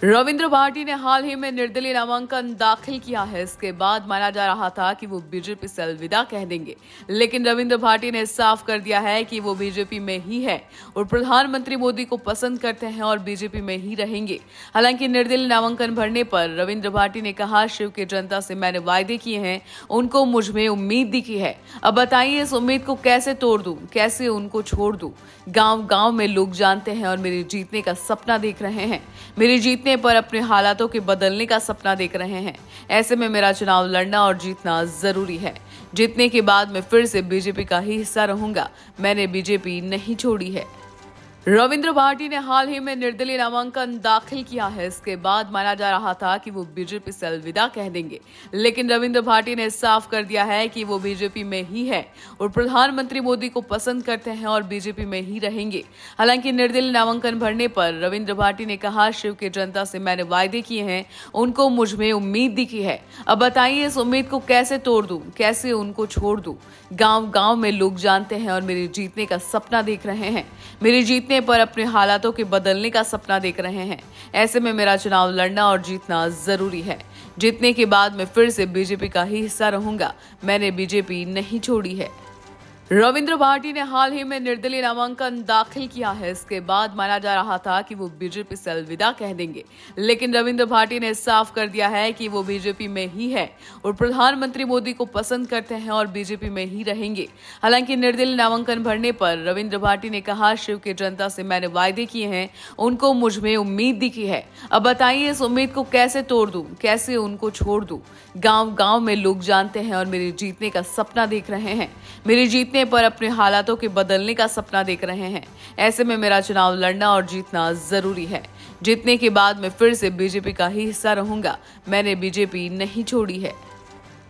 रविंद्र भाटी ने हाल ही में निर्दलीय नामांकन दाखिल किया है। इसके बाद माना जा रहा था कि वो बीजेपी से अलविदा कह देंगे, लेकिन रविंद्र भाटी ने साफ कर दिया है कि वो बीजेपी में ही है और प्रधानमंत्री मोदी को पसंद करते हैं और बीजेपी में ही रहेंगे। हालांकि निर्दलीय नामांकन भरने पर रविंद्र भाटी ने कहा, शिव की जनता से मैंने वायदे किए हैं, उनको मुझ में उम्मीद दिखी है। अब बताइए इस उम्मीद को कैसे तोड़ दूं, कैसे उनको छोड़ दूं। गांव गांव में लोग जानते हैं और मेरे जीतने का सपना देख रहे हैं। मेरे जीतने पर अपने हालातों के बदलने का सपना देख रहे हैं। ऐसे में मेरा चुनाव लड़ना और जीतना जरूरी है। जीतने के बाद मैं फिर से बीजेपी का ही हिस्सा रहूंगा। मैंने बीजेपी नहीं छोड़ी है। रविंद्र भाटी ने हाल ही में निर्दलीय नामांकन दाखिल किया है। इसके बाद माना जा रहा था कि वो बीजेपी से अलविदा कह देंगे, लेकिन रविंद्र भाटी ने साफ कर दिया है कि वो बीजेपी में ही है और प्रधानमंत्री मोदी को पसंद करते हैं और बीजेपी में ही रहेंगे। हालांकि निर्दलीय नामांकन भरने पर रविंद्र भाटी ने कहा, शिव की जनता से मैंने वायदे किए हैं, उनको मुझ में उम्मीद दिखी है। अब बताइए इस उम्मीद को कैसे तोड़ दूं, कैसे उनको छोड़ दूं। गांव गांव में लोग जानते हैं और मेरे जीतने का सपना देख रहे हैं। मेरे जीतने पर अपने हालातों के बदलने का सपना देख रहे हैं। ऐसे में मेरा चुनाव लड़ना और जीतना जरूरी है। जीतने के बाद मैं फिर से बीजेपी का ही हिस्सा रहूंगा। मैंने बीजेपी नहीं छोड़ी है। रविंद्र भाटी ने हाल ही में निर्दलीय नामांकन दाखिल किया है। इसके बाद माना जा रहा था कि वो बीजेपी से अलविदा कह देंगे, लेकिन रविंद्र भाटी ने साफ कर दिया है कि वो बीजेपी में ही है और प्रधानमंत्री मोदी को पसंद करते हैं और बीजेपी में ही रहेंगे। हालांकि निर्दलीय नामांकन भरने पर रविंद्र भाटी ने कहा, शिव की जनता से मैंने वायदे किए हैं, उनको मुझ में उम्मीद दिखी है। अब बताइए इस उम्मीद को कैसे तोड़ दूं, कैसे उनको छोड़ दूं। गांव गांव में लोग जानते हैं और मेरे जीतने का सपना देख रहे हैं। मेरे जीतने पर अपने हालातों के बदलने का सपना देख रहे हैं। ऐसे में मेरा चुनाव लड़ना और जीतना जरूरी है। जीतने के बाद मैं फिर से बीजेपी का ही हिस्सा रहूंगा। मैंने बीजेपी नहीं छोड़ी है।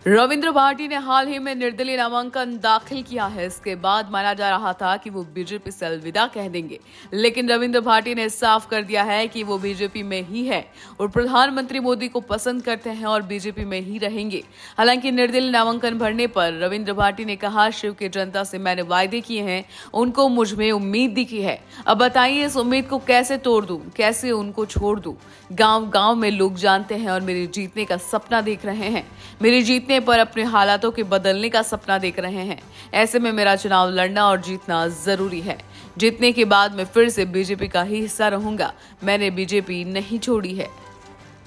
रविंद्र भाटी ने हाल ही में निर्दलीय नामांकन दाखिल किया है। इसके बाद माना जा रहा था कि वो बीजेपी से अलविदा कह देंगे, लेकिन रविंद्र भाटी ने साफ कर दिया है कि वो बीजेपी में ही है और प्रधानमंत्री मोदी को पसंद करते हैं और बीजेपी में ही रहेंगे। हालांकि निर्दलीय नामांकन भरने पर रविंद्र भाटी ने कहा, शिव की जनता से मैंने वायदे किए हैं, उनको मुझ में उम्मीद दिखी है। अब बताइए इस उम्मीद को कैसे तोड़ दूं, कैसे उनको छोड़ दूं। गांव गांव में लोग जानते हैं और मेरे जीतने का सपना देख रहे हैं। मेरे जीतने पर अपने हालातों के बदलने का सपना देख रहे हैं। ऐसे में मेरा चुनाव लड़ना और जीतना जरूरी है। जीतने के बाद मैं फिर से बीजेपी का ही हिस्सा रहूंगा। मैंने बीजेपी नहीं छोड़ी है।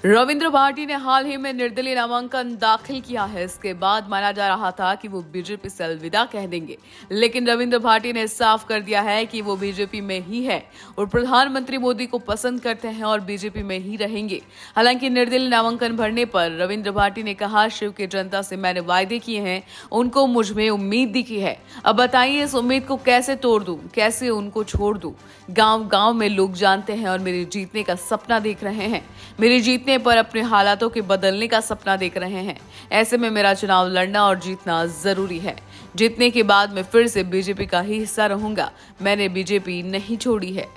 रविंद्र भाटी ने हाल ही में निर्दलीय नामांकन दाखिल किया है। इसके बाद माना जा रहा था कि वो बीजेपी से अलविदा कह देंगे, लेकिन रविंद्र भाटी ने साफ कर दिया है कि वो बीजेपी में ही है और प्रधानमंत्री मोदी को पसंद करते हैं और बीजेपी में ही रहेंगे। हालांकि निर्दलीय नामांकन भरने पर रविंद्र भाटी ने कहा, शिव की जनता से मैंने वायदे किए हैं, उनको मुझ में उम्मीद दिखी है। अब बताइए इस उम्मीद को कैसे तोड़ दूं, कैसे उनको छोड़ दूं। गांव गांव में लोग जानते हैं और मेरे जीतने का सपना देख रहे हैं। मेरे जीतने पर अपने हालातों के बदलने का सपना देख रहे हैं। ऐसे में मेरा चुनाव लड़ना और जीतना जरूरी है। जीतने के बाद मैं फिर से बीजेपी का ही हिस्सा रहूंगा। मैंने बीजेपी नहीं छोड़ी है।